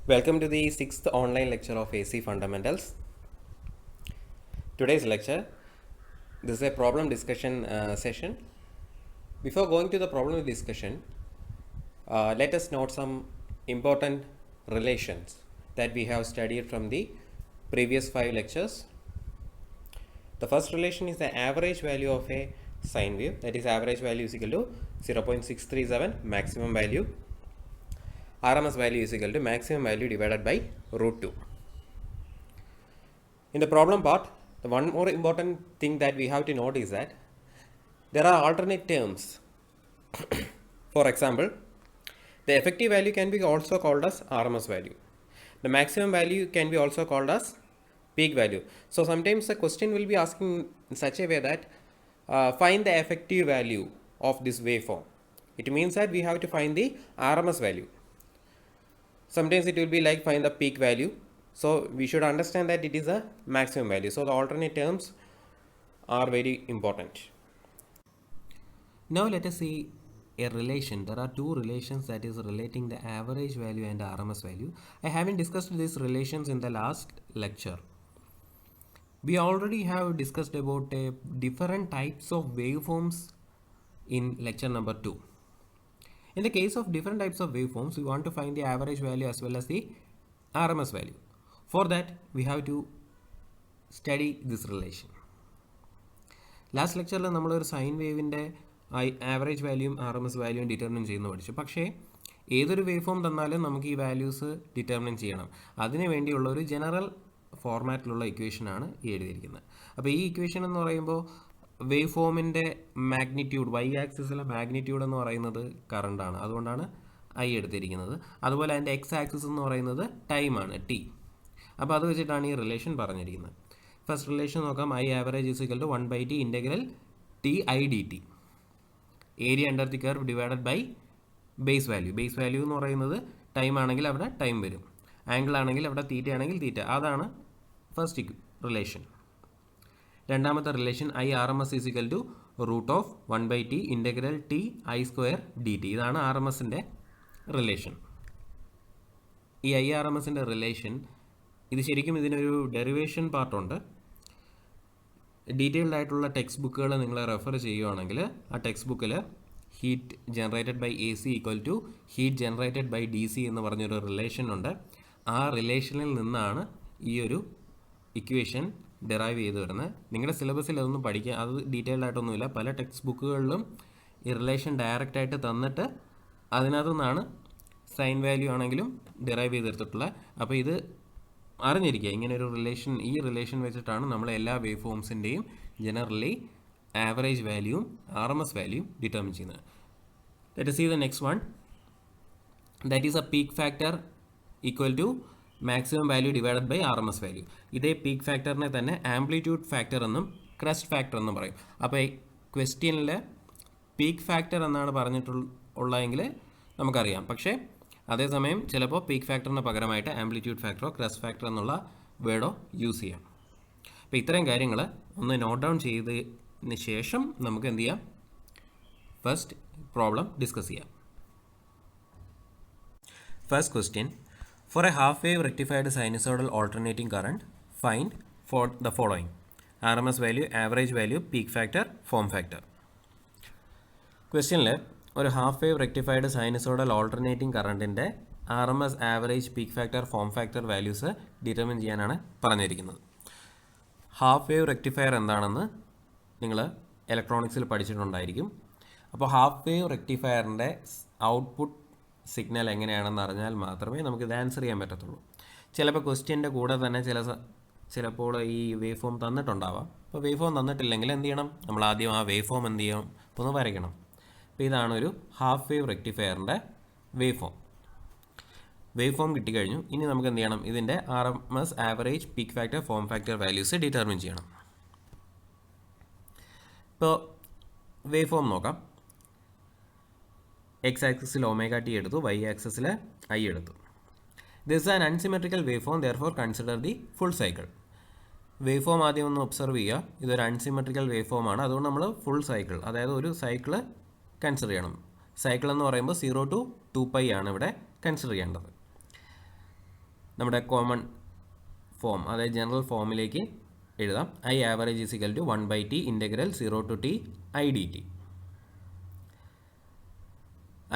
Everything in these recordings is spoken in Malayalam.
Welcome to the 6th online lecture of AC Fundamentals. Today's lecture, this is a problem discussion session. Before going to the problem discussion, let us note some important relations that we have studied from the previous 5 lectures. The first relation is the average value of a sine wave, that is average value is equal to 0.637 maximum value. RMS value is equal to maximum value divided by root 2. In the problem part, the one more important thing that we have to note is that there are alternate terms. For example, the effective value can be also called as RMS value. The maximum value can be also called as peak value. So sometimes the question will be asking in such a way that find the effective value of this waveform. It means that we have to find the RMS value. Sometimes it will be like find the peak value. So we should understand that it is a maximum value. So the alternate terms are very important. Now let us see a relation. There are two relations that is relating the average value and RMS value. I haven't discussed these relations in the last lecture. We already have discussed about different types of waveforms in lecture number 2. In the case of different types of waveforms, we want to find the average value as well as the RMS value. For that, we have to study this relation. Last lecture, we have sine wave average value RMS value determine ചെയ്യുന്നു പഠിച്ചു. പക്ഷേ ഏതൊരു വേവ്ഫോം തന്നാലും നമുക്ക് ഈ വാല്യൂസ് ഡിറ്റർമിൻ ചെയ്യണം. അതിനു വേണ്ടിയുള്ള ഒരു ജനറൽ ഫോർമാറ്റിലുള്ള ഇക്വേഷനാണ് ഈ എഴുതിയിരിക്കുന്നത്. അപ്പോൾ ഈ ഇക്വേഷൻ എന്ന് പറയുമ്പോൾ വേവ് ഫോമിൻ്റെ മാഗ്നിറ്റ്യൂഡ് വൈ ആക്സിസിലെ മാഗ്നിറ്റ്യൂഡ് എന്ന് പറയുന്നത് കറണ്ടാണ്, അതുകൊണ്ടാണ് ഐ എടുത്തിരിക്കുന്നത്. അതുപോലെ അതിൻ്റെ എക്സ് ആക്സിസ് എന്ന് പറയുന്നത് ടൈമാണ്, ടി. അപ്പോൾ അത് വെച്ചിട്ടാണ് ഈ റിലേഷൻ പറഞ്ഞിരിക്കുന്നത്. ഫസ്റ്റ് റിലേഷൻ നോക്കാം. I average is equal to 1/t integral T I D T. Area under the curve divided by base value. Base value എന്ന് പറയുന്നത് ടൈം ആണെങ്കിൽ അവിടെ ടൈം വരും, ആംഗിൾ ആണെങ്കിൽ അവിടെ തീറ്റ ആണെങ്കിൽ തീറ്റ. അതാണ് ഫസ്റ്റ് റിലേഷൻ. രണ്ടാമത്തെ relation I R M S is equal to root of 1/t integral T I square D T. ഇതാണ് ആർ എം എസിൻ്റെ റിലേഷൻ. ഈ ഐ ആർ എം എസിൻ്റെ റിലേഷൻ ഇത് ശരിക്കും ഇതിനൊരു ഡെറിവേഷൻ പാർട്ടുണ്ട്. ഡീറ്റെയിൽഡ് ആയിട്ടുള്ള ടെക്സ്റ്റ് ബുക്കുകൾ നിങ്ങൾ റെഫർ ചെയ്യുകയാണെങ്കിൽ ആ ടെക്സ്റ്റ് ബുക്കിൽ heat generated by A C equal to heat generated by D C എന്ന് പറഞ്ഞൊരു റിലേഷൻ ഉണ്ട്. ആ റിലേഷനിൽ നിന്നാണ് ഈ ഒരു ഇക്വേഷൻ ഡെറൈവ് ചെയ്ത് വരുന്നത്. നിങ്ങളുടെ സിലബസിൽ അതൊന്നും പഠിക്കുക, അത് ഡീറ്റെയിൽഡ് ആയിട്ടൊന്നുമില്ല. പല ടെക്സ്റ്റ് ബുക്കുകളിലും ഈ റിലേഷൻ ഡയറക്റ്റായിട്ട് തന്നിട്ട് അതിനകത്തു നിന്നാണ് സൈൻ വാല്യൂ ആണെങ്കിലും ഡെറൈവ് ചെയ്തെടുത്തിട്ടുള്ളത്. അപ്പോൾ ഇത് അറിഞ്ഞിരിക്കുക, ഇങ്ങനൊരു റിലേഷൻ, ഈ റിലേഷൻ വെച്ചിട്ടാണ് നമ്മൾ എല്ലാ വേവ് ഫോംസിൻ്റെയും ജനറലി ആവറേജ് വാല്യൂവും ആർ എം എസ് വാല്യൂവും ഡിറ്റർമിൻ ചെയ്യുന്നത്. Let us see the next one. That is a peak factor equal to maximum value divided by R M S value. ഇതേ പീക്ക് ഫാക്ടറിനെ തന്നെ ആംപ്ലിറ്റ്യൂഡ് ഫാക്ടർ എന്നും ക്രസ്റ്റ് ഫാക്ടർ എന്നും പറയും. അപ്പോൾ ഈ ക്വസ്റ്റ്യനിൽ പീക്ക് ഫാക്ടർ എന്നാണ് പറഞ്ഞിട്ടുള്ളതെങ്കിൽ നമുക്കറിയാം. പക്ഷേ അതേസമയം ചിലപ്പോൾ പീക്ക് ഫാക്ടറിന് പകരമായിട്ട് ആംപ്ലിറ്റ്യൂഡ് ഫാക്ടറോ ക്രസ്റ്റ് ഫാക്ടർ എന്നുള്ള വേർഡോ യൂസ് ചെയ്യാം. അപ്പോൾ ഇത്രയും കാര്യങ്ങൾ ഒന്ന് നോട്ട് ഡൗൺ ചെയ്തതിന് ശേഷം നമുക്ക് എന്ത് ചെയ്യാം, ഫസ്റ്റ് പ്രോബ്ലം ഡിസ്കസ് ചെയ്യാം. First question. For a half-wave rectified sinusoidal alternating current, find for the following: RMS value, average value, peak factor, form factor. ക്വസ്റ്റ്യനിൽ ഒരു half wave rectified sinusoidal alternating കറണ്ടിൻ്റെ R M S, average, peak factor, form factor values determine ചെയ്യാനാണ് പറഞ്ഞിരിക്കുന്നത്. ഹാഫ് വേവ് റെക്ടിഫയർ എന്താണെന്ന് നിങ്ങൾ ഇലക്ട്രോണിക്സിൽ പഠിച്ചിട്ടുണ്ടായിരിക്കും. അപ്പോൾ ഹാഫ് വേവ് റെക്ടിഫയറിൻ്റെ ഔട്ട്പുട്ട് സിഗ്നൽ എങ്ങനെയാണെന്ന് അറിഞ്ഞാൽ മാത്രമേ നമുക്കിത് ആൻസർ ചെയ്യാൻ പറ്റത്തുള്ളൂ. ചിലപ്പോൾ ക്വസ്റ്റ്യൻ്റെ കൂടെ തന്നെ ചിലപ്പോൾ ഈ വേവ് ഫോം തന്നിട്ടുണ്ടാവാം. അപ്പോൾ വേവ് ഫോം തന്നിട്ടില്ലെങ്കിൽ എന്ത് ചെയ്യണം, നമ്മൾ ആദ്യം ആ വേവ് ഫോം എന്ത് ചെയ്യണം, ഒന്ന് വരയ്ക്കണം. അപ്പോൾ ഇതാണൊരു ഹാഫ് വേവ് റെക്ടിഫയറിൻ്റെ വേവ് ഫോം. വേവ് ഫോം കിട്ടിക്കഴിഞ്ഞു. ഇനി നമുക്ക് എന്ത് ചെയ്യണം, ഇതിൻ്റെ R M S, average, peak factor, form factor values determine ചെയ്യണം. ഇപ്പോൾ വേവ് ഫോം നോക്കാം. എക്സ് ആക്സിസിൽ ഒമേഗ ടി എടുത്തു, വൈ ആക്സിസിൽ ഐ എടുത്തു. This an unsymmetrical wave form, therefore consider the full cycle. Wave form ആദ്യം ഒന്ന് ഒബ്സർവ് ചെയ്യുക. ഇതൊരു അൺസിമെട്രിക്കൽ വേവ് ഫോം ആണ്, അതുകൊണ്ട് നമ്മൾ ഫുൾ സൈക്കിൾ, അതായത് ഒരു സൈക്കിള് കൺസിഡർ ചെയ്യണം. സൈക്കിൾ എന്ന് പറയുമ്പോൾ 0 to 2π ആണ് ഇവിടെ കൺസിഡർ ചെയ്യേണ്ടത്. നമ്മുടെ കോമൺ ഫോം, അതായത് ജനറൽ ഫോമിലേക്ക് എഴുതാം. I average is equal to 1/t integral 0 to t i dt.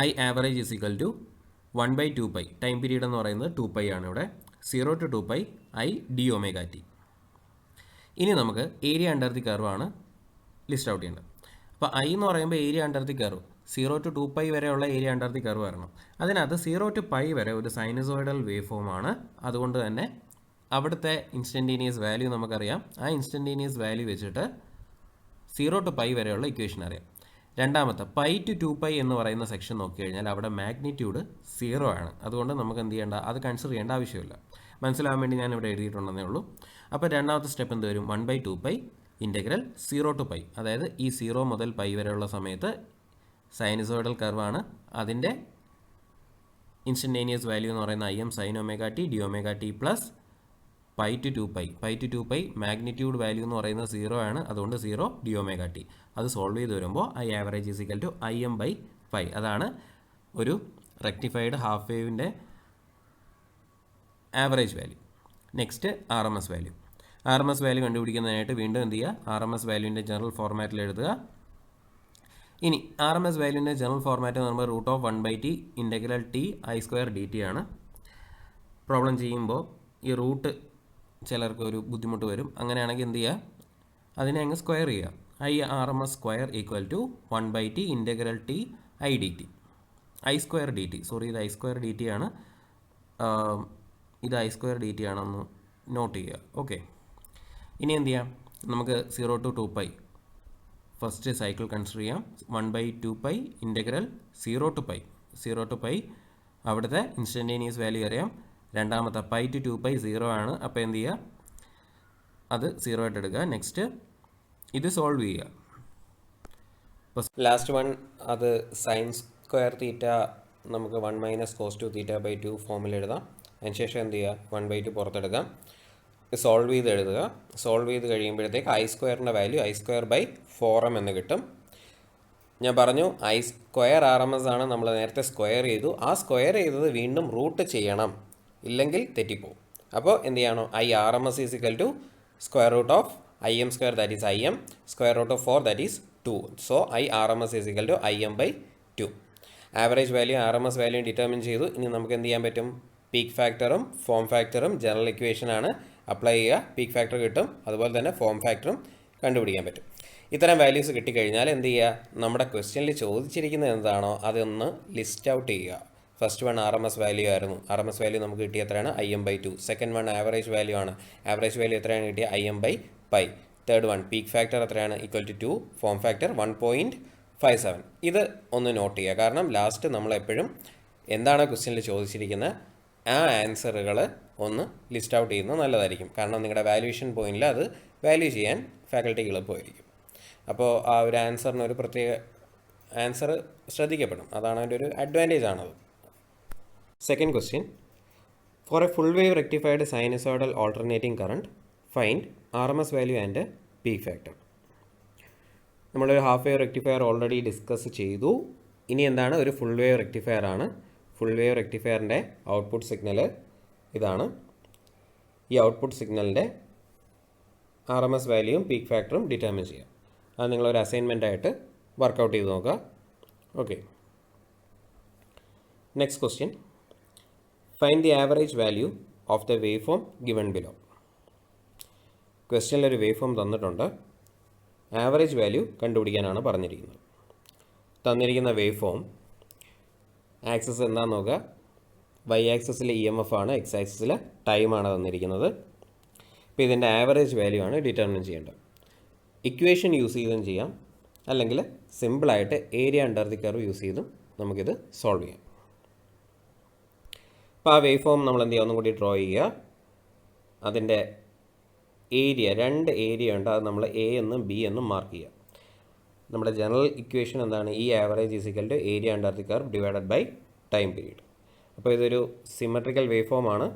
I average is equal to 1/2π, time period എന്ന് പറയുന്നത് 2π ആണ് ഇവിടെ, 0 to 2π i d omega T. ഇനി നമുക്ക് ഏരിയ അണ്ടർ ദി കർവ് ആണ് ലിസ്റ്റ് ഔട്ട് ചെയ്യേണ്ടത്. അപ്പോൾ ഐ എന്ന് പറയുമ്പോൾ area under the curve 0 to 2π വരെയുള്ള ഏരിയ അണ്ടർ ദി കർവ് വരണം. അതിനകത്ത് 0 to π വരെ ഒരു സൈനസോയിഡൽ വേവ് ഫോമാണ്. അതുകൊണ്ട് തന്നെ അവിടുത്തെ ഇൻസ്റ്റൻറ്റേനിയസ് വാല്യൂ നമുക്കറിയാം. ആ ഇൻസ്റ്റൻറ്റേനിയസ് വാല്യൂ വെച്ചിട്ട് 0 to π വരെയുള്ള ഇക്വേഷൻ അറിയാം. രണ്ടാമത്തെ π to 2π എന്ന് പറയുന്ന സെക്ഷൻ നോക്കിക്കഴിഞ്ഞാൽ അവിടെ മാഗ്നിറ്റ്യൂഡ് 0 ആണ്. അതുകൊണ്ട് നമുക്ക് എന്ത് ചെയ്യേണ്ട, അത് കൺസിഡർ ചെയ്യേണ്ട ആവശ്യമില്ല. മനസ്സിലാവാൻ വേണ്ടി ഞാൻ ഇവിടെ എഴുതിയിട്ടുണ്ടെന്നേ ഉള്ളൂ. അപ്പോൾ രണ്ടാമത്തെ സ്റ്റെപ്പ് എന്ത് വരും, 1/2π ഇൻ്റഗ്രൽ 0 to π, അതായത് ഈ 0 മുതൽ π വരെയുള്ള സമയത്ത് സൈനസോയിഡൽ കർവാണ്. അതിൻ്റെ ഇൻസ്റ്റൻറ്റേനിയസ് വാല്യൂ എന്ന് പറയുന്ന im sin omega T D omega T plus π to 2π magnitude value എന്ന് പറയുന്നത് 0 ആണ്. അതുകൊണ്ട് 0 ഡി ഒമേഗ ടി. അത് സോൾവ് ചെയ്ത് വരുമ്പോൾ I average is equal to im/π. അതാണ് ഒരു റെക്ടിഫൈഡ് ഹാഫ് വേവിൻ്റെ ആവറേജ് വാല്യൂ. നെക്സ്റ്റ് RMS വാല്യൂ. RMS വാല്യൂ കണ്ടുപിടിക്കുന്നതിനായിട്ട് വീണ്ടും എന്ത് ചെയ്യുക, RMS വാല്യൂവിൻ്റെ ജനറൽ ഫോർമാറ്റിൽ എഴുതുക. ഇനി RMS വാല്യൂവിൻ്റെ ജനറൽ ഫോർമാറ്റ് എന്ന് പറയുമ്പോൾ √1/t integral t i² dt ആണ്. പ്രോബ്ലം ചെയ്യുമ്പോൾ ഈ റൂട്ട് ചിലർക്ക് ഒരു ബുദ്ധിമുട്ട് വരും. അങ്ങനെയാണെങ്കിൽ എന്ത് ചെയ്യുക, അതിനെ അങ്ങ് സ്ക്വയർ ചെയ്യുക. IRMS square equal to 1/t integral t i dt. i² dt, sorry ഇത് i² dt ആണ്, ഇത് i² dt ആണെന്ന് നോട്ട് ചെയ്യുക. ഓക്കെ, ഇനി എന്ത് ചെയ്യാം, നമുക്ക് 0 to 2π ഫസ്റ്റ് സൈക്കിൾ കൺസിഡർ ചെയ്യാം. 1/2π ഇൻ്റഗ്രൽ 0 to π അവിടുത്തെ ഇൻസ്റ്റൻറ്റേനിയസ് വാല്യൂ അറിയാം. രണ്ടാമത്തെ π to 2π 0 ആണ്. അപ്പോൾ എന്ത് ചെയ്യുക, അത് 0 ആയിട്ട് എടുക്കുക. നെക്സ്റ്റ് ഇത് സോൾവ് ചെയ്യുക. ഇപ്പോൾ ലാസ്റ്റ് വൺ അത് sin² തീറ്റ നമുക്ക് 1 - cos 2 θ/2 ഫോമിൽ എഴുതാം. അതിനുശേഷം എന്ത് ചെയ്യുക, 1/2 പുറത്തെടുക്കാം, സോൾവ് ചെയ്ത് എഴുതുക. സോൾവ് ചെയ്ത് കഴിയുമ്പോഴത്തേക്ക് i² വാല്യൂ i²/4m എന്ന് കിട്ടും. ഞാൻ പറഞ്ഞു i² RMS ആണ്, നമ്മൾ നേരത്തെ സ്ക്വയർ ചെയ്തു. ആ സ്ക്വയർ ചെയ്തത് വീണ്ടും റൂട്ട് ചെയ്യണം, ഇല്ലെങ്കിൽ തെറ്റിപ്പോവും. അപ്പോൾ എന്ത് ചെയ്യണോ, IRMS is equal to √of im², that is im, √4 that is 2. So IRMS is equal to im/2. Average value RMS value determine ചെയ്തു. ഇനി നമുക്ക് എന്ത് ചെയ്യാൻ പറ്റും, പീക്ക് ഫാക്ടറും ഫോം ഫാക്ടറും ജനറൽ ഇക്വേഷനാണ്, അപ്ലൈ ചെയ്യുക, പീക്ക് ഫാക്ടർ കിട്ടും. അതുപോലെ തന്നെ ഫോം ഫാക്ടറും കണ്ടുപിടിക്കാൻ പറ്റും. ഇത്തരം വാല്യൂസ് കിട്ടിക്കഴിഞ്ഞാൽ എന്ത് ചെയ്യുക, നമ്മുടെ ക്വസ്റ്റ്യനിൽ ചോദിച്ചിരിക്കുന്നത് എന്താണോ അതൊന്ന് ലിസ്റ്റ് ഔട്ട് ചെയ്യുക. ഫസ്റ്റ് വൺ RMS വാല്യൂ ആയിരുന്നു. RMS വാല്യൂ നമുക്ക് കിട്ടിയ എത്രയാണ്, im/2. Second one average value ആണ്. ആവറേജ് വാല്യൂ എത്രയാണ് കിട്ടിയ, im/π. Third one peak factor എത്രയാണ്, ഈക്വൽ ടു 2. Form factor 1.57. ഇത് ഒന്ന് നോട്ട് ചെയ്യുക. കാരണം ലാസ്റ്റ് നമ്മളെപ്പോഴും എന്താണ് ക്വസ്റ്റ്യനിൽ ചോദിച്ചിരിക്കുന്നത് ആ ആൻസറുകൾ ഒന്ന് ലിസ്റ്റ് ഔട്ട് ചെയ്യുന്നത് നല്ലതായിരിക്കും. കാരണം നിങ്ങളുടെ വാല്യൂഷൻ പോയിന്റിൽ അത് വാല്യൂ ചെയ്യാൻ ഫാക്കൽറ്റിക്ക് എളുപ്പമായിരിക്കും. അപ്പോൾ ആ ഒരു ആൻസറിന് ഒരു പ്രത്യേക ആൻസർ ശ്രദ്ധിക്കപ്പെടും. അതാണ് അതിൻ്റെ ഒരു അഡ്വാൻറ്റേജ് ആണത്. Second question, for a full wave rectified sinusoidal alternating current find RMS value and peak factor. നമ്മളൊരു half wave rectifier already discuss ചെയ്തു. ഇനി എന്താണ്, ഒരു ഫുൾ വേവ് റെക്ടിഫയർ ആണ്. ഫുൾ വേവ് റെക്ടിഫയറിൻ്റെ ഔട്ട്പുട്ട് സിഗ്നൽ ഇതാണ്. ഈ ഔട്ട്പുട്ട് സിഗ്നലിൻ്റെ RMS വാല്യൂയും പീക്ക് ഫാക്ടറും ഡിറ്റർമിൻ ചെയ്യാം. അത് നിങ്ങളൊരു അസൈൻമെൻറ്റായിട്ട് വർക്കൗട്ട് ചെയ്ത് നോക്കുക. Okay, next question, find the average value of the wave form given below. ക്വസ്റ്റ്യനിലൊരു വേവ് ഫോം തന്നിട്ടുണ്ട്, ആവറേജ് വാല്യൂ കണ്ടുപിടിക്കാനാണ് പറഞ്ഞിരിക്കുന്നത്. തന്നിരിക്കുന്ന വേവ് ഫോം ആക്സസ് എന്താണെന്ന് നോക്കുക. വൈ ആക്സസിൽ EMF ആണ്, എക്സ് ആക്സസിൽ ടൈമാണ് തന്നിരിക്കുന്നത്. ഇപ്പോൾ ഇതിൻ്റെ ആവറേജ് വാല്യൂ ആണ് ഡിറ്റർമിൻ ചെയ്യേണ്ടത്. ഇക്വേഷൻ യൂസ് ചെയ്തും ചെയ്യാം, അല്ലെങ്കിൽ സിമ്പിളായിട്ട് area under the curve use ചെയ്തും നമുക്കിത് സോൾവ് ചെയ്യാം. അപ്പോൾ ആ വേവ് ഫോം നമ്മൾ എന്ത് ചെയ്യുക, ഒന്നും കൂടി ഡ്രോ ചെയ്യുക. അതിൻ്റെ ഏരിയ, രണ്ട് ഏരിയ ഉണ്ട്, അത് നമ്മൾ A എന്നും B എന്നും മാർക്ക് ചെയ്യുക. നമ്മുടെ ജനറൽ ഇക്വേഷൻ എന്താണ്, ഈ average is equal to area under the curve divided by time period. അപ്പോൾ ഇതൊരു സിമെട്രിക്കൽ വേവ് ഫോം ആണ്.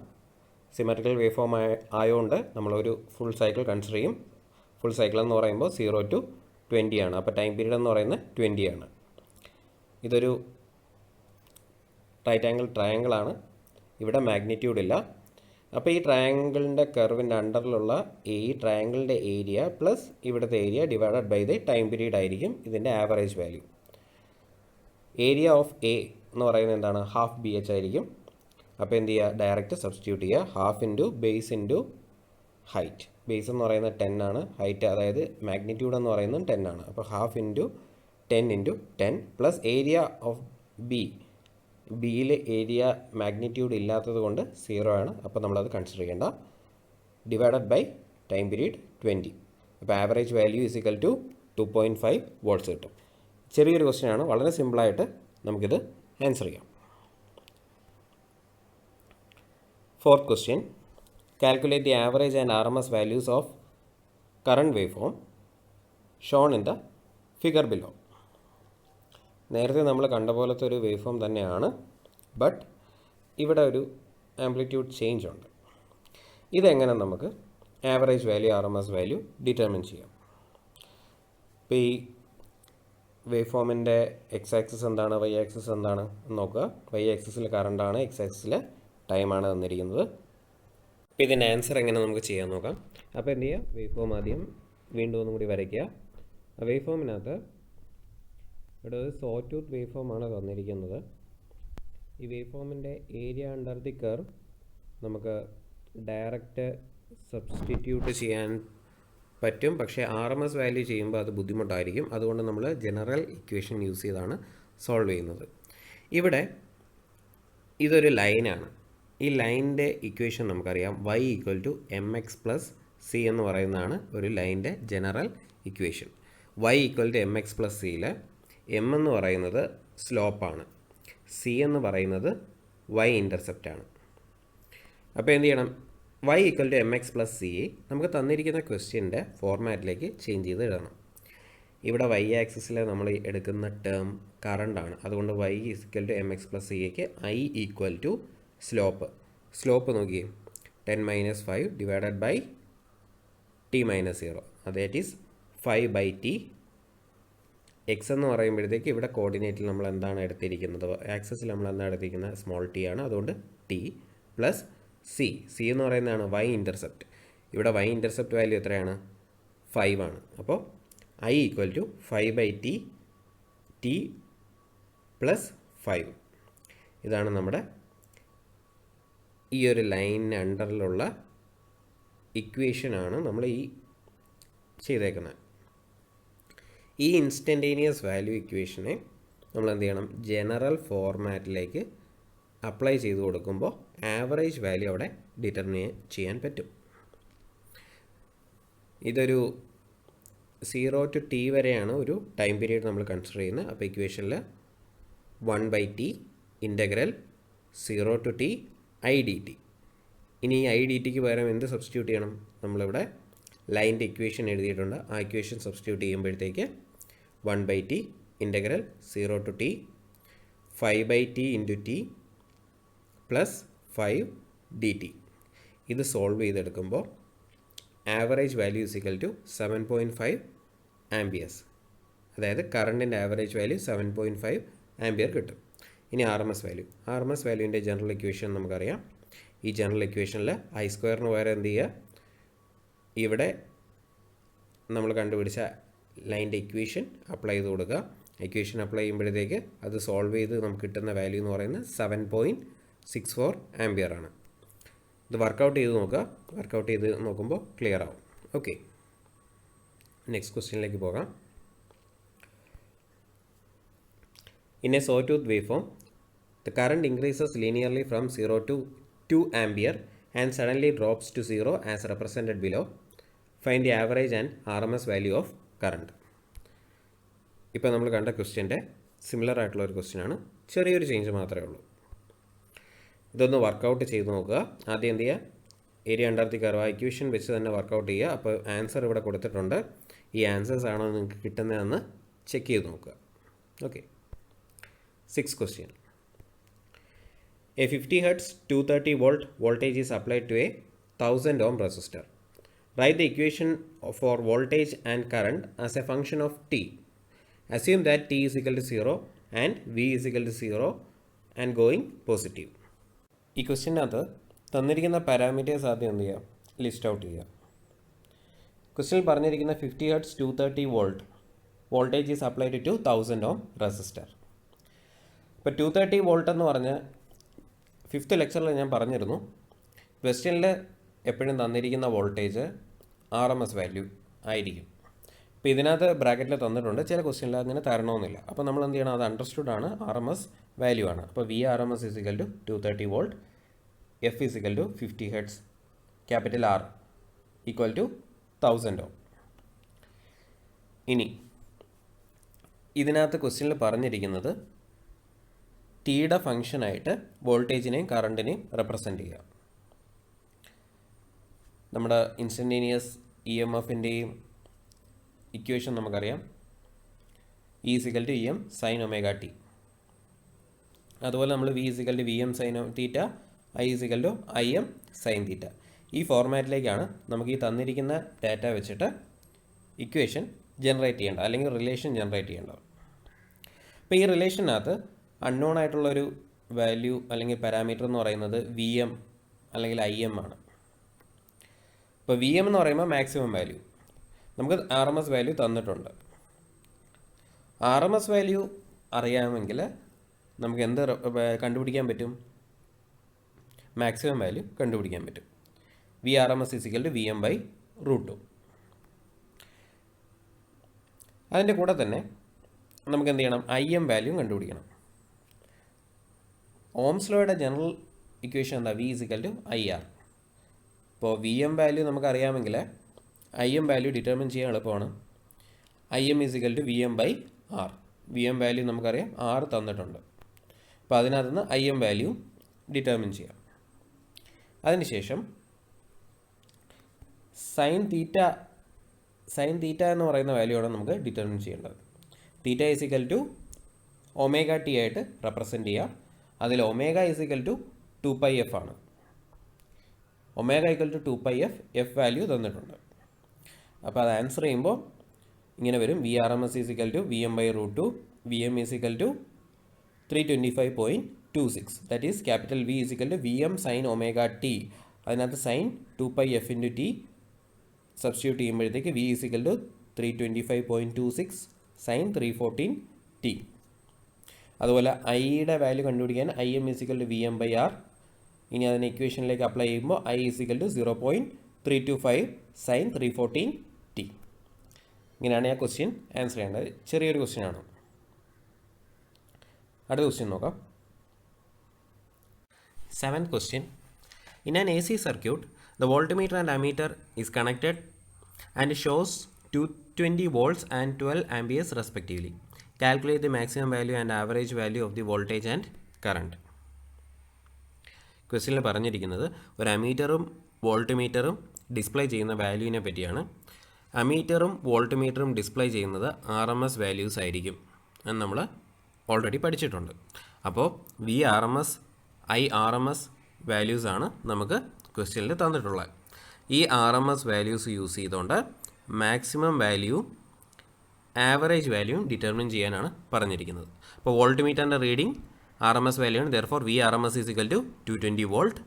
സിമെട്രിക്കൽ വേവ് ഫോം ആയതുകൊണ്ട് നമ്മളൊരു ഫുൾ സൈക്കിൾ കൺസിഡർ ചെയ്യും. ഫുൾ സൈക്കിൾ എന്ന് പറയുമ്പോൾ 0 to 20 ആണ്. അപ്പോൾ ടൈം പീരീഡ് എന്ന് പറയുന്നത് 20 ആണ്. ഇതൊരു റൈറ്റ് ആംഗിൾ ട്രയാങ്കിൾ ആണ്. ഇവിടെ മാഗ്നിറ്റ്യൂഡ് ഇല്ല. അപ്പോൾ ഈ ട്രയാങ്കിളിൻ്റെ കർവിൻ്റെ അണ്ടറിലുള്ള ഈ ട്രയാങ്കിളിൻ്റെ ഏരിയ പ്ലസ് ഇവിടുത്തെ area divided by the time period ആയിരിക്കും ഇതിൻ്റെ average value. Area of A എന്ന് പറയുന്നത് എന്താണ്? ഹാഫ് ബി എച്ച് ആയിരിക്കും. അപ്പോൾ എന്ത് ചെയ്യുക? ഡയറക്റ്റ് സബ്സ്റ്റിറ്റ്യൂട്ട് ചെയ്യുക. Half into base into height. Base എന്ന് പറയുന്നത് 10 ആണ്. ഹൈറ്റ് അതായത് മാഗ്നിറ്റ്യൂഡ് എന്ന് പറയുന്നത് 10 ആണ്. അപ്പോൾ half into 10 into 10 plus area of B. ബിയിൽ ഏരിയ മാഗ്നിറ്റ്യൂഡ് ഇല്ലാത്തത് കൊണ്ട് 0 ആണ്. അപ്പോൾ നമ്മളത് കൺസിഡർ ചെയ്യേണ്ട. Divided by time period 20. അപ്പോൾ average value is equal to 2.5 volts കിട്ടും. ചെറിയൊരു ക്വസ്റ്റ്യൻ ആണ്. വളരെ സിമ്പിളായിട്ട് നമുക്കിത് ആൻസർ ചെയ്യാം. Fourth question. Calculate the average and RMS values of current waveform shown in the figure below. നേരത്തെ നമ്മൾ കണ്ട പോലത്തെ ഒരു വേവ് ഫോം തന്നെയാണ്, ബട്ട് ഇവിടെ ഒരു ആംപ്ലിറ്റ്യൂഡ് ചേഞ്ച് ഉണ്ട്. ഇതെങ്ങനെ നമുക്ക് average value RMS value determine ചെയ്യാം? ഇപ്പോൾ ഈ വേവ് ഫോമിൻ്റെ എക്സ് ആക്സിസ് എന്താണ്, വൈ ആക്സിസ് എന്താണ് നോക്കുക. വൈ ആക്സിസിൽ കറണ്ടാണ്, എക്സ് ആക്സിസിൽ ടൈമാണ് തന്നിരിക്കുന്നത്. അപ്പോൾ ഇതിൻ്റെ ആൻസർ എങ്ങനെ നമുക്ക് ചെയ്യാൻ നോക്കാം. അപ്പോൾ എന്ത് ചെയ്യുക? വേവ് ഫോം ആദ്യം വീണ്ടും ഒന്നും കൂടി വരയ്ക്കുക. ആ വേവ് ഫോമിനകത്ത് ഇവിടെ ഒരു സോ ടൂത്ത് വേവ് ഫോമാണ് തന്നിരിക്കുന്നത്. ഈ വേവ് ഫോമിൻ്റെ ഏരിയ അണ്ടർ ദി കർവ് നമുക്ക് ഡയറക്റ്റ് സബ്സ്റ്റിറ്റ്യൂട്ട് ചെയ്യാൻ പറ്റും, പക്ഷേ RMS വാല്യൂ ചെയ്യുമ്പോൾ അത് ബുദ്ധിമുട്ടായിരിക്കും. അതുകൊണ്ട് നമ്മൾ ജനറൽ ഇക്വേഷൻ യൂസ് ചെയ്താണ് സോൾവ് ചെയ്യുന്നത്. ഇവിടെ ഇതൊരു ലൈനാണ്. ഈ ലൈനിൻ്റെ ഇക്വേഷൻ നമുക്കറിയാം. y equal to mx plus C എന്ന് പറയുന്നതാണ് ഒരു ലൈനിൻ്റെ general equation. y equal to mx plus സിയിൽ m എന്ന് പറയുന്നത് സ്ലോപ്പാണ്, c എന്ന് പറയുന്നത് y ഇൻ്റർസെപ്റ്റാണ്. അപ്പോൾ എന്ത് ചെയ്യണം? y equal to mx plus C നമുക്ക് തന്നിരിക്കുന്ന ക്വസ്റ്റ്യൻ്റെ ഫോർമാറ്റിലേക്ക് ചേഞ്ച് ചെയ്ത് എഴുതണം. ഇവിടെ y ആക്സിസിൽ നമ്മൾ എടുക്കുന്ന ടേം കറണ്ടാണ്. അതുകൊണ്ട് y equal to mx plus സിക്ക് i ഈക്വൽ ടു സ്ലോപ്പ് നോക്കിയേ 10 - 5 divided by t - 0. That is 5/t. X എന്ന് പറയുമ്പോഴത്തേക്ക് ഇവിടെ കോർഡിനേറ്റിൽ നമ്മൾ എന്താണ് എടുത്തിരിക്കുന്നത്? ആക്സസിൽ നമ്മൾ എന്താണ് എടുത്തിരിക്കുന്നത്? സ്മോൾ ടി ആണ്. അതുകൊണ്ട് ടി പ്ലസ് സി എന്ന് പറയുന്നതാണ് y ഇൻ്റർസെപ്റ്റ്. ഇവിടെ y ഇൻ്റർസെപ്റ്റ് വാല്യൂ എത്രയാണ്? 5 ആണ്. അപ്പോൾ i equal to 5/t t plus 5. ഇതാണ് നമ്മുടെ ഈ ഒരു ലൈനിന് അണ്ടറിലുള്ള ഇക്വേഷനാണ് നമ്മൾ ഈ ചെയ്തേക്കുന്നത്. ഈ ഇൻസ്റ്റൻറ്റേനിയസ് വാല്യൂ ഇക്വേഷനെ നമ്മൾ എന്ത് ചെയ്യണം? ജനറൽ ഫോർമാറ്റിലേക്ക് അപ്ലൈ ചെയ്ത് കൊടുക്കുമ്പോൾ ആവറേജ് വാല്യൂ അവിടെ ഡിറ്റർമിൻ ചെയ്യാൻ പറ്റും. ഇതൊരു 0 to t വരെയാണ് ഒരു ടൈം പീരീഡ് നമ്മൾ കൺസിഡർ ചെയ്യുന്നത്. അപ്പോൾ ഇക്വേഷനിൽ 1/t integral 0 to t IDT. ഇനി ഈ IDTക്ക് പകരം എന്ത് സബ്സ്റ്റിറ്റ്യൂട്ട് ചെയ്യണം? നമ്മളിവിടെ ലൈൻ്റെ ഇക്വേഷൻ എഴുതിയിട്ടുണ്ട്. ആ ഇക്വേഷൻ സബ്സ്റ്റിറ്റ്യൂട്ട് ചെയ്യുമ്പോഴത്തേക്ക് 1/t integral 0 to t 5/t into t plus 5 dt. ഇത് സോൾവ് ചെയ്തെടുക്കുമ്പോൾ average value is equal to 7.5 amperes. അതായത് കറണ്ടിൻ്റെ ആവറേജ് വാല്യൂ 7.5 ആംബിയർ കിട്ടും. ഇനി RMS വാല്യൂവിൻ്റെ ജനറൽ ഇക്വേഷൻ നമുക്കറിയാം. ഈ ജനറൽ ഇക്വേഷനിൽ I² പകരം എന്ത് ചെയ്യുക? ഇവിടെ നമ്മൾ കണ്ടുപിടിച്ച ലൈൻ്റെ ഇക്വേഷൻ അപ്ലൈ ചെയ്ത് കൊടുക്കുക. ഇക്വേഷൻ അപ്ലൈ ചെയ്യുമ്പോഴത്തേക്ക് അത് സോൾവ് ചെയ്ത് നമുക്ക് കിട്ടുന്ന വാല്യൂ എന്ന് പറയുന്നത് 7.64 ആംബിയർ ആണ്. ഇത് വർക്കൗട്ട് ചെയ്ത് നോക്കുക. വർക്കൗട്ട് ചെയ്ത് നോക്കുമ്പോൾ ക്ലിയർ ആവും. ഓക്കെ, നെക്സ്റ്റ് ക്വസ്റ്റ്യനിലേക്ക് പോകാം. In a sawtooth waveform, the current increases linearly from 0 to 2 ampere and suddenly drops to 0 as represented below. Find the average and RMS value of current. ഇപ്പോൾ നമ്മൾ കണ്ട ക്വസ്റ്റ്യൻ്റെ സിമിലർ ആയിട്ടുള്ള ഒരു ക്വസ്റ്റ്യനാണ്. ചെറിയൊരു ചേഞ്ച് മാത്രമേ ഉള്ളൂ. ഇതൊന്ന് വർക്കൗട്ട് ചെയ്ത് നോക്കുക. ആദ്യം എന്ത് ചെയ്യുക? Area under the curve equation വെച്ച് തന്നെ വർക്കൗട്ട് ചെയ്യുക. അപ്പോൾ ആൻസർ ഇവിടെ കൊടുത്തിട്ടുണ്ട്. ഈ ആൻസേഴ്സ് ആണോ നിങ്ങൾക്ക് കിട്ടുന്നതെന്ന് ചെക്ക് ചെയ്ത് നോക്കുക. Okay, 6th question. A 50 Hz 230 volt voltage is applied to a 1000 ohm resistor. Write the equation for voltage and current as a function of t. Assume that t is equal to 0 and v is equal to 0 and going positive. ഈ ക്വസ്റ്റ്യനകത്ത് തന്നിരിക്കുന്ന പാരാമീറ്റേഴ്സ് ആദ്യം എന്ത് ചെയ്യുക, ലിസ്റ്റ് ഔട്ട് ചെയ്യുക. ക്വസ്റ്റ്യനിൽ പറഞ്ഞിരിക്കുന്ന 50 Hz 230 volt voltage is applied to 1000 ohm resistor. ഇപ്പോൾ 230 വോൾട്ട് എന്ന് പറഞ്ഞ് 5th ലെക്ചറിൽ ഞാൻ പറഞ്ഞിരുന്നു, ക്വസ്റ്റ്യനിൽ എപ്പോഴും തന്നിരിക്കുന്ന വോൾട്ടേജ് RMS വാല്യൂ ആയിരിക്കും. ഇപ്പോൾ ഇതിനകത്ത് ബ്രാക്കറ്റിൽ തന്നിട്ടുണ്ട്, ചില ക്വസ്റ്റ്യനിൽ അങ്ങനെ തരണമെന്നില്ല. അപ്പോൾ നമ്മൾ എന്ത് ചെയ്യണം, അത് അണ്ടർസ്റ്റുഡ് ആണ്, RMS വാല്യൂ ആണ്. അപ്പോൾ VRMS = 230 volt, F = 50 Hz, capital R = 1000 ഓം. ഇനി ഇതിനകത്ത് ക്വസ്റ്റ്യനിൽ പറഞ്ഞിരിക്കുന്നത് ടിയുടെ ഫംഗ്ഷനായിട്ട് വോൾട്ടേജിനെയും കറണ്ടിനെയും റെപ്രസെൻ്റ് ചെയ്യുക. നമ്മുടെ ഇൻസ്റ്റൻറ്റേനിയസ് EMFൻ്റെയും ഇക്വേഷൻ നമുക്കറിയാം, E = EM sin ωt. അതുപോലെ നമ്മൾ V = VM sin θ, I = IM sin θ. ഈ ഫോർമാറ്റിലേക്കാണ് നമുക്ക് ഈ തന്നിരിക്കുന്ന ഡാറ്റ വെച്ചിട്ട് ഇക്വേഷൻ ജനറേറ്റ് ചെയ്യേണ്ടത്, അല്ലെങ്കിൽ റിലേഷൻ ജനറേറ്റ് ചെയ്യേണ്ടത്. അപ്പോൾ ഈ റിലേഷനകത്ത് അൺനോൺ ആയിട്ടുള്ളൊരു വാല്യൂ അല്ലെങ്കിൽ പാരാമീറ്റർ എന്ന് പറയുന്നത് VM അല്ലെങ്കിൽ IM ആണ്. ഇപ്പോൾ VM എന്ന് പറയുമ്പോൾ മാക്സിമം വാല്യൂ, നമുക്ക് RMS വാല്യൂ തന്നിട്ടുണ്ട്. RMS വാല്യൂ അറിയാമെങ്കിൽ നമുക്ക് എന്ത് കണ്ടുപിടിക്കാൻ പറ്റും, മാക്സിമം വാല്യൂ കണ്ടുപിടിക്കാൻ പറ്റും. VRMS = VM/√2. അതിൻ്റെ കൂടെ തന്നെ നമുക്ക് എന്ത് ചെയ്യണം, IM വാല്യൂ കണ്ടുപിടിക്കണം. ഓംസ് ലോയുടെ ജനറൽ ഇക്വേഷൻ എന്താ, V = IR. ഇപ്പോൾ VM വാല്യൂ നമുക്കറിയാമെങ്കിൽ IM വാല്യൂ ഡിറ്റർമിൻ ചെയ്യാൻ എളുപ്പമാണ്. IM = VM/R. VM വാല്യൂ നമുക്കറിയാം, R തന്നിട്ടുണ്ട്. അപ്പോൾ അതിനകത്ത് നിന്ന് IM വാല്യൂ ഡിറ്റർമിൻ ചെയ്യാം. അതിനുശേഷം സൈൻ തീറ്റ എന്ന് പറയുന്ന വാല്യൂ ആണ് നമുക്ക് ഡിറ്റർമിൻ ചെയ്യേണ്ടത്. തീറ്റ = ωt ആയിട്ട് റെപ്രസെൻ്റ് ചെയ്യുക. അതിൽ ω = 2πf ആണ്. ω = 2πf, F വാല്യൂ തന്നിട്ടുണ്ട്. അപ്പോൾ അത് ആൻസർ ചെയ്യുമ്പോൾ ഇങ്ങനെ വരും, VRMS = VM/√2, VM = 325.26. That is capital V = VM sin ωt. അതിനകത്ത് സൈൻ 2πf × t സബ്സ്റ്റിറ്റ്യൂട്ട് ചെയ്യുമ്പോഴത്തേക്ക് V = 325.26 sin 314t. അതുപോലെ ഐയുടെ വാല്യൂ കണ്ടുപിടിക്കാൻ IM = VM/R. ഇനി അതിനെ ഇക്വേഷനിലേക്ക് അപ്ലൈ ചെയ്യുമ്പോൾ I = 0.325 sin 314t. ഇങ്ങനെയാണ് ആ ക്വസ്റ്റ്യൻ ആൻസർ ചെയ്യേണ്ടത്. ചെറിയൊരു ക്വസ്റ്റ്യൻ ആണ്. അടുത്ത ക്വസ്റ്റ്യൻ നോക്കാം. 7th question. In an AC circuit, the voltmeter and ammeter is connected and shows 220 volts and 12 amperes respectively. Calculate the maximum value and average value of the voltage and current. ക്വസ്റ്റ്യനിൽ പറഞ്ഞിരിക്കുന്നത് ഒരു അമീറ്ററും വോൾട്ട്മീറ്ററും ഡിസ്പ്ലേ ചെയ്യുന്ന വാല്യൂവിനെ പറ്റിയാണ്. അമീറ്ററും വോൾട്ട്മീറ്ററും ഡിസ്പ്ലേ ചെയ്യുന്നത് RMS വാല്യൂസ് ആയിരിക്കും എന്ന് നമ്മൾ ഓൾറെഡി പഠിച്ചിട്ടുണ്ട്. അപ്പോൾ VRMS, IRMS വാല്യൂസ് ആണ് നമുക്ക് ക്വസ്റ്റ്യനിൽ തന്നിട്ടുള്ളത്. ഈ RMS വാല്യൂസ് യൂസ് ചെയ്തുകൊണ്ട് maximum value average value determine ചെയ്യാനാണ് പറഞ്ഞിരിക്കുന്നത്. അപ്പോൾ വോൾട്ട്മീറ്ററിൻ്റെ റീഡിംഗ് RMS വാല്യൂ ആണ്. Therefore VRMS = 220 volt.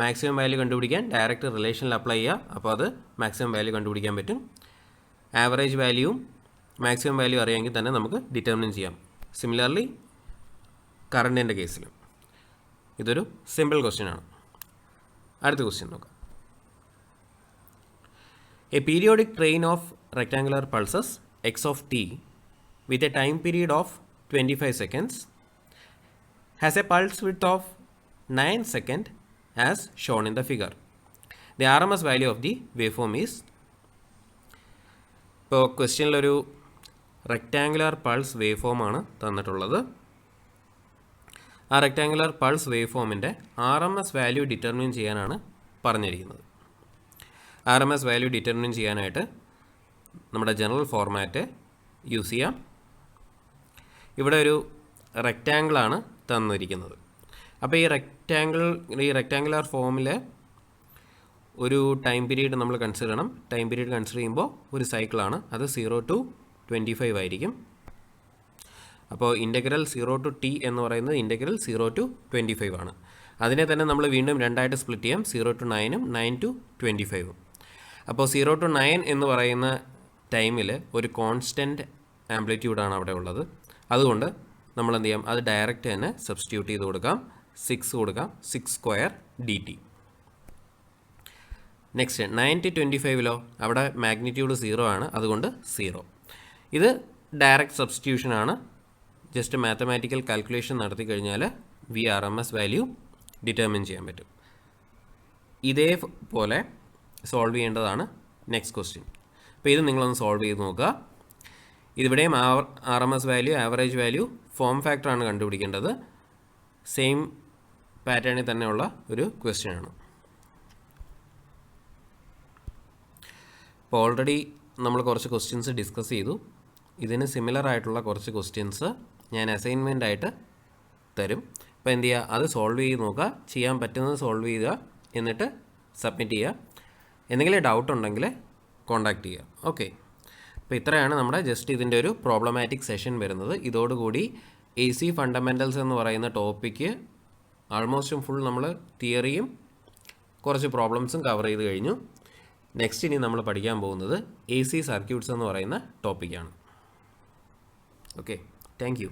Maximum value കണ്ടുപിടിക്കാൻ ഡയറക്റ്റ് റിലേഷനിൽ അപ്ലൈ ചെയ്യുക. അപ്പോൾ അത് മാക്സിമം വാല്യൂ കണ്ടുപിടിക്കാൻ പറ്റും. ആവറേജ് വാല്യൂവും മാക്സിമം വാല്യൂ അറിയാമെങ്കിൽ തന്നെ നമുക്ക് ഡിറ്റർമിൻ ചെയ്യാം. സിമിലർലി കറണ്ടിൻ്റെ കേസിലും ഇതൊരു സിമ്പിൾ ക്വസ്റ്റ്യൻ ആണ്. അടുത്ത ക്വസ്റ്റ്യൻ നോക്കാം. A periodic train of rectangular pulses x of t with a time period of 25 seconds has a pulse width of 9 seconds as shown in the figure. The RMS value of the waveform is. ഇപ്പോൾ ക്വസ്റ്റ്യനിലൊരു റെക്ടാങ്കുലർ പൾസ് വേവ് ഫോം ആണ് തന്നിട്ടുള്ളത്. ആ റെക്ടാങ്കുലർ പൾസ് വേവ് ഫോമിൻ്റെ RMS വാല്യൂ ഡിറ്റർമിൻ ചെയ്യാനാണ് പറഞ്ഞിരിക്കുന്നത്. RMS വാല്യൂ ഡിറ്റർമിൻ ചെയ്യാനായിട്ട് നമ്മുടെ ജനറൽ ഫോർമാറ്റ് യൂസ് ചെയ്യാം. ഇവിടെ ഒരു റെക്റ്റാങ്കിളാണ് തന്നിരിക്കുന്നത്. അപ്പോൾ ഈ റെക്റ്റാങ്കുലർ ഫോമിൽ ഒരു ടൈം പീരീഡ് നമ്മൾ കൺസിഡർ ചെയ്യണം. ടൈം പീരീഡ് കൺസിഡർ ചെയ്യുമ്പോൾ ഒരു സൈക്കിളാണ്, അത് 0 to 25 ആയിരിക്കും. അപ്പോൾ ഇൻ്റഗ്രൽ 0 to t എന്ന് പറയുന്നത് ഇൻ്റഗ്രൽ 0 to 25 ആണ്. അതിനെ തന്നെ നമ്മൾ വീണ്ടും രണ്ടായിട്ട് സ്പ്ലിറ്റ് ചെയ്യാം, 0 to 9ഉം 9 to 25ഉം. അപ്പോൾ 0 to 9 എന്ന് പറയുന്ന ടൈമിൽ ഒരു കോൺസ്റ്റൻറ്റ് ആംപ്ലിറ്റ്യൂഡാണ് അവിടെ ഉള്ളത്. അതുകൊണ്ട് നമ്മൾ എന്ത് ചെയ്യാം, അത് ഡയറക്റ്റ് തന്നെ സബ്സ്റ്റിറ്റ്യൂട്ട് ചെയ്ത് കൊടുക്കാം, 6 കൊടുക്കാം, 6 സ്ക്വയർ dt. നെക്സ്റ്റ് 9 to 25ലോ അവിടെ മാഗ്നിറ്റ്യൂഡ് 0 ആണ്, അതുകൊണ്ട് 0. ഇത് ഡയറക്റ്റ് സബ്സ്റ്റിറ്റ്യൂഷനാണ്. ജസ്റ്റ് മാത്തമാറ്റിക്കൽ കാൽക്കുലേഷൻ നടത്തി കഴിഞ്ഞാൽ VRMS വാല്യൂ ഡിറ്റർമിൻ ചെയ്യാൻ പറ്റും. ഇതേപോലെ സോൾവ് ചെയ്യേണ്ടതാണ് നെക്സ്റ്റ് ക്വസ്റ്റ്യൻ. അപ്പോൾ ഇത് നിങ്ങളൊന്ന് സോൾവ് ചെയ്ത് നോക്കുക. ഇതിവിടെയും RMS value, average value, form ഫാക്ടറാണ് കണ്ടുപിടിക്കേണ്ടത്. സെയിം പാറ്റേണിൽ തന്നെയുള്ള ഒരു ക്വസ്റ്റ്യൻ ആണ്. അപ്പോൾ ഓൾറെഡി നമ്മൾ കുറച്ച് ക്വസ്റ്റ്യൻസ് ഡിസ്കസ് ചെയ്തു. ഇതിന് സിമിലർ ആയിട്ടുള്ള കുറച്ച് ക്വസ്റ്റ്യൻസ് ഞാൻ അസൈൻമെൻ്റ് ആയിട്ട് തരും. അപ്പോൾ എന്ത് ചെയ്യുക, അത് സോൾവ് ചെയ്ത് നോക്കുക, ചെയ്യാൻ പറ്റുന്നത് സോൾവ് ചെയ്യുക, എന്നിട്ട് സബ്മിറ്റ് ചെയ്യുക. എന്തെങ്കിലും ഡൗട്ട് ഉണ്ടെങ്കിൽ കോൺടാക്റ്റ് ചെയ്യുക. ഓക്കെ, അപ്പോൾ ഇത്രയാണ് നമ്മുടെ ജസ്റ്റ് ഇതിൻ്റെ ഒരു പ്രോബ്ലമാറ്റിക് സെഷൻ വരുന്നത്. ഇതോടുകൂടി AC ഫണ്ടമെൻ്റൽസ് എന്ന് പറയുന്ന ടോപ്പിക്ക് ആൾമോസ്റ്റ് ഫുൾ നമ്മൾ തിയറിയും കുറച്ച് പ്രോബ്ലംസും കവർ ചെയ്ത് കഴിഞ്ഞു. നെക്സ്റ്റ് ഇനി നമ്മൾ പഠിക്കാൻ പോകുന്നത് AC സർക്യൂട്ട്സ് എന്ന് പറയുന്ന ടോപ്പിക്കാണ്. Okay, thank you.